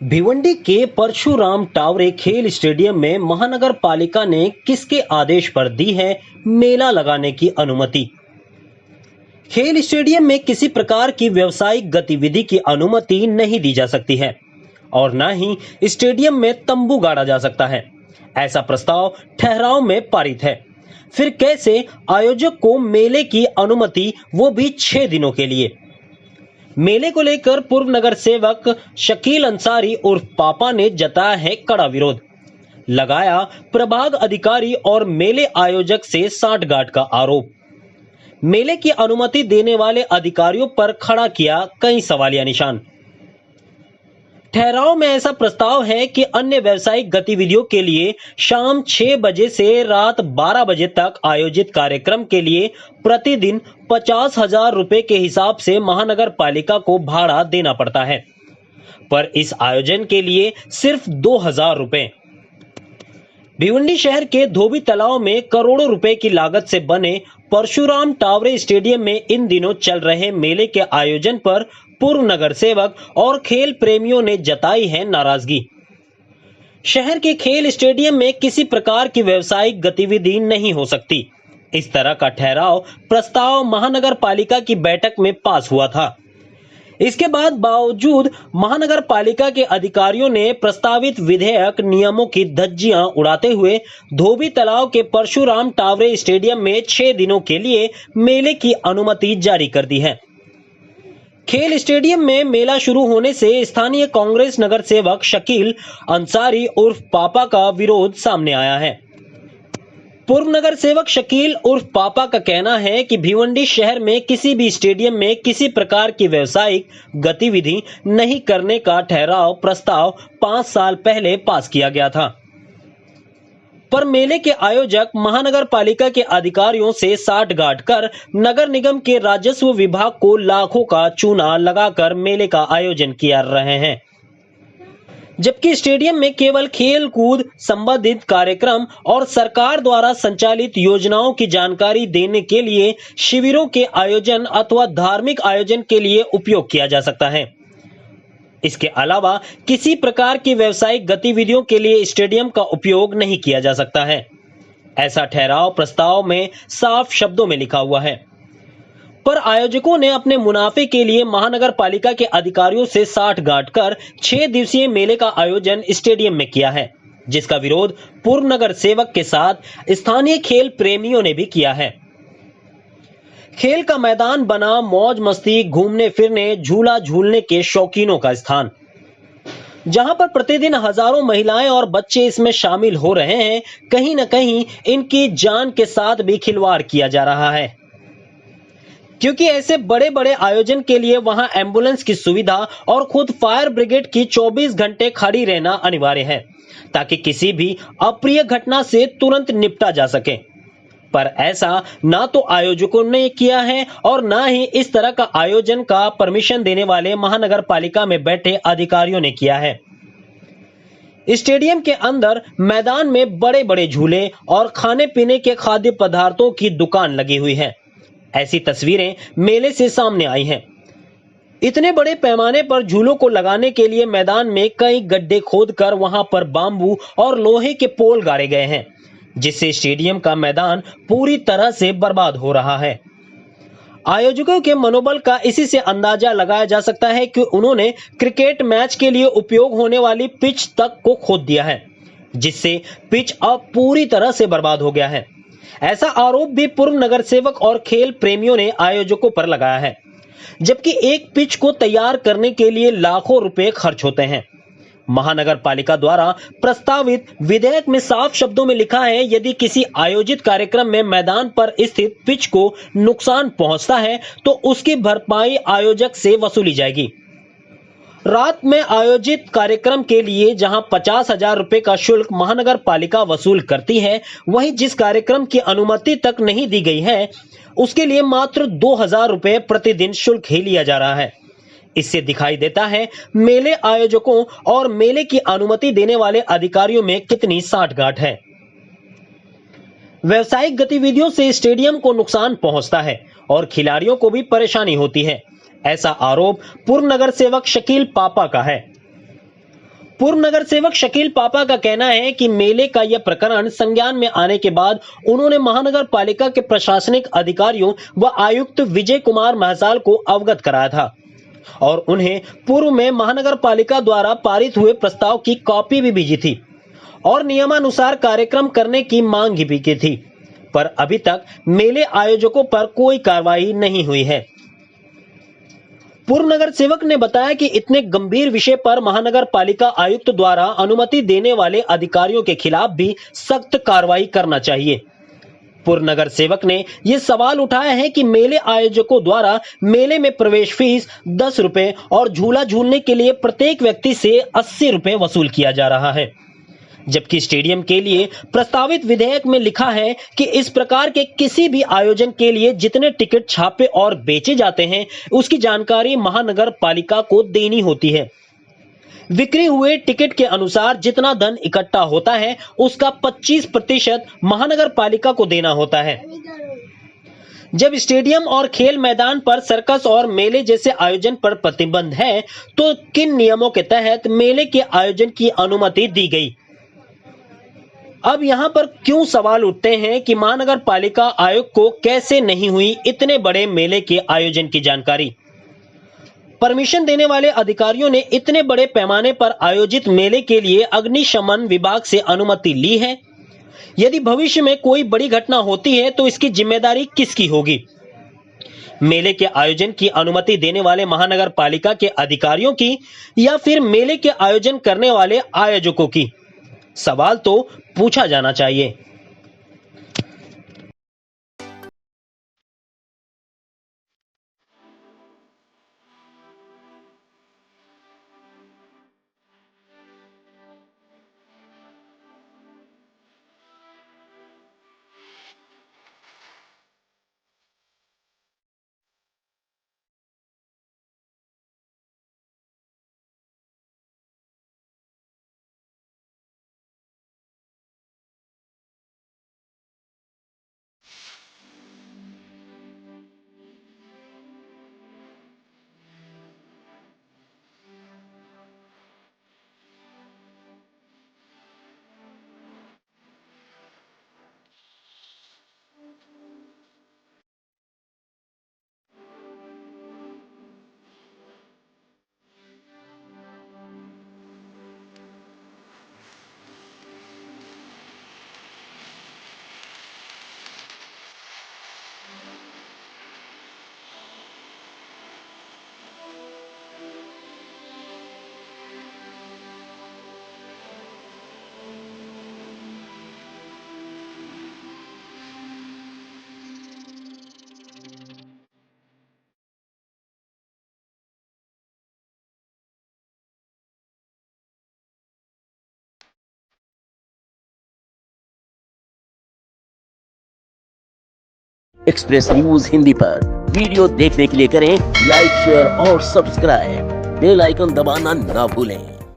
भिवंडी के परशुराम टावरे खेल स्टेडियम में महानगर पालिका ने किसके आदेश पर दी है मेला लगाने की अनुमति। खेल स्टेडियम में किसी प्रकार की व्यावसायिक गतिविधि की अनुमति नहीं दी जा सकती है और न ही स्टेडियम में तंबू गाड़ा जा सकता है। ऐसा प्रस्ताव ठहराव में पारित है। फिर कैसे आयोजक को मेले की अनुमति, वो भी 6 दिनों के लिए। मेले को लेकर पूर्व नगर सेवक शकील अंसारी उर्फ पापा ने जताया है कड़ा विरोध। लगाया प्रभाग अधिकारी और मेले आयोजक से सांठगांठ का आरोप। मेले की अनुमति देने वाले अधिकारियों पर खड़ा किया कई सवालिया निशान। ठहराव में ऐसा प्रस्ताव है कि अन्य व्यावसायिक गतिविधियों के लिए शाम 6 बजे से रात 12 बजे तक आयोजित कार्यक्रम के लिए प्रतिदिन 50,000 रुपए के हिसाब से महानगर पालिका को भाड़ा देना पड़ता है, पर इस आयोजन के लिए सिर्फ 2,000 रुपए। भिवंडी शहर के धोबी तालाब में करोड़ों रुपए की लागत से बने परशुराम टावरे स्टेडियम में इन दिनों चल रहे मेले के आयोजन पर पूर्व नगर सेवक और खेल प्रेमियों ने जताई है नाराजगी। शहर के खेल स्टेडियम में किसी प्रकार की व्यावसायिक गतिविधि नहीं हो सकती। इस तरह का ठहराव प्रस्ताव महानगर पालिका की बैठक में पास हुआ था। इसके बाद बावजूद महानगर पालिका के अधिकारियों ने प्रस्तावित विधेयक नियमों की धज्जियां उड़ाते हुए धोबी तालाब के परशुराम टावरे स्टेडियम में 6 दिनों के लिए मेले की अनुमति जारी कर दी है। खेल स्टेडियम में मेला शुरू होने से स्थानीय कांग्रेस नगर सेवक शकील अंसारी उर्फ पापा का विरोध सामने आया है। पूर्व नगर सेवक शकील उर्फ पापा का कहना है कि भिवंडी शहर में किसी भी स्टेडियम में किसी प्रकार की व्यावसायिक गतिविधि नहीं करने का ठहराव प्रस्ताव 5 साल पहले पास किया गया था, पर मेले के आयोजक महानगर पालिका के अधिकारियों से सांठगांठ कर नगर निगम के राजस्व विभाग को लाखों का चूना लगाकर मेले का आयोजन किया रहे हैं, जबकि स्टेडियम में केवल खेल कूद संबंधित कार्यक्रम और सरकार द्वारा संचालित योजनाओं की जानकारी देने के लिए शिविरों के आयोजन अथवा धार्मिक आयोजन के लिए उपयोग किया जा सकता है। इसके अलावा किसी प्रकार की व्यावसायिक गतिविधियों के लिए स्टेडियम का उपयोग नहीं किया जा सकता है। ऐसा ठहराव प्रस्ताव में साफ शब्दों में लिखा हुआ है, पर आयोजकों ने अपने मुनाफे के लिए महानगर पालिका के अधिकारियों से सांठगांठ कर 6 दिवसीय मेले का आयोजन स्टेडियम में किया है, जिसका विरोध पूर्व नगर सेवक के साथ स्थानीय खेल प्रेमियों ने भी किया है। खेल का मैदान बना मौज मस्ती, घूमने फिरने, झूला झूलने के शौकीनों का स्थान, जहां पर प्रतिदिन हजारों महिलाएं और बच्चे इसमें शामिल हो रहे हैं। कहीं न कहीं इनकी जान के साथ भी खिलवाड़ किया जा रहा है, क्योंकि ऐसे बड़े बड़े आयोजन के लिए वहां एम्बुलेंस की सुविधा और खुद फायर ब्रिगेड की 24 घंटे खड़ी रहना अनिवार्य है, ताकि किसी भी अप्रिय घटना से तुरंत निपटा जा सके। पर ऐसा ना तो आयोजकों ने किया है और ना ही इस तरह का आयोजन का परमिशन देने वाले महानगर पालिका में बैठे अधिकारियों ने किया है। स्टेडियम के अंदर मैदान में बड़े बड़े झूले और खाने पीने के खाद्य पदार्थों की दुकान लगी हुई है। ऐसी तस्वीरें मेले से सामने आई हैं। इतने बड़े पैमाने पर झूलों को लगाने के लिए मैदान में कई गड्ढे खोदकर वहां पर बांबू और लोहे के पोल गाड़े गए हैं, जिससे स्टेडियम का मैदान पूरी तरह से बर्बाद हो रहा है। आयोजकों के मनोबल का इसी से अंदाजा लगाया जा सकता है कि उन्होंने क्रिकेट मैच के लिए उपयोग होने वाली पिच तक को खोद दिया है, जिससे पिच अब पूरी तरह से बर्बाद हो गया है। ऐसा आरोप भी पूर्व नगर सेवक और खेल प्रेमियों ने आयोजकों पर लगाया है, जबकि एक पिच को तैयार करने के लिए लाखों रुपए खर्च होते हैं। महानगर पालिका द्वारा प्रस्तावित विधेयक में साफ शब्दों में लिखा है, यदि किसी आयोजित कार्यक्रम में मैदान पर स्थित पिच को नुकसान पहुंचता है तो उसकी भरपाई आयोजक से वसूली जाएगी। रात में आयोजित कार्यक्रम के लिए जहां 50,000 रुपए का शुल्क महानगर पालिका वसूल करती है, वहीं जिस कार्यक्रम की अनुमति तक नहीं दी गई है, उसके लिए मात्र 2,000 रुपए प्रतिदिन शुल्क ही लिया जा रहा है। इससे दिखाई देता है मेले आयोजकों और मेले की अनुमति देने वाले अधिकारियों में कितनी सांठगांठ है। व्यावसायिक गतिविधियों से स्टेडियम को नुकसान पहुंचता है और खिलाड़ियों को भी परेशानी होती है। ऐसा आरोप पूर्व नगर सेवक शकील पापा का है। पूर्व नगर सेवक शकील पापा का कहना है कि मेले का यह प्रकरण संज्ञान में आने के बाद उन्होंने महानगर पालिका के प्रशासनिक अधिकारियों व आयुक्त विजय कुमार महसाल को अवगत कराया था और उन्हें पूर्व में महानगर पालिका द्वारा पारित हुए प्रस्ताव की कॉपी भी भेजी थी और नियमानुसार कार्यक्रम करने की मांग भी की थी, पर अभी तक मेले आयोजकों पर कोई कार्रवाई नहीं हुई है। पूर्व नगर सेवक ने बताया कि इतने गंभीर विषय पर महानगर पालिका आयुक्त द्वारा अनुमति देने वाले अधिकारियों के खिलाफ भी सख्त कार्रवाई करना चाहिए। पूर्व नगर सेवक ने यह सवाल उठाया है कि मेले आयोजकों द्वारा मेले में प्रवेश फीस 10 रुपए और झूला झूलने के लिए प्रत्येक व्यक्ति से 80 रुपए वसूल किया जा रहा है, जबकि स्टेडियम के लिए प्रस्तावित विधेयक में लिखा है कि इस प्रकार के किसी भी आयोजन के लिए जितने टिकट छापे और बेचे जाते हैं उसकी जानकारी महानगर पालिका को देनी होती है। बिक्री हुए टिकट के अनुसार जितना धन इकट्ठा होता है उसका 25% महानगर पालिका को देना होता है। जब स्टेडियम और खेल मैदान पर सर्कस और मेले जैसे आयोजन पर प्रतिबंध है तो किन नियमों के तहत मेले के आयोजन की अनुमति दी गई? अब यहां पर क्यों सवाल उठते हैं कि महानगर पालिका आयुक्त को कैसे नहीं हुई इतने बड़े मेले के आयोजन की जानकारी? परमिशन देने वाले अधिकारियों ने इतने बड़े पैमाने पर आयोजित मेले के लिए अग्निशमन विभाग से अनुमति ली है। यदि भविष्य में कोई बड़ी घटना होती है तो इसकी जिम्मेदारी किसकी होगी? मेले के आयोजन की अनुमति देने वाले महानगर पालिका के अधिकारियों की या फिर मेले के आयोजन करने वाले आयोजकों की? सवाल तो पूछा जाना चाहिए। एक्सप्रेस न्यूज हिंदी पर वीडियो देखने के लिए करें लाइक, शेयर और सब्सक्राइब। बेल आइकन दबाना ना भूलें।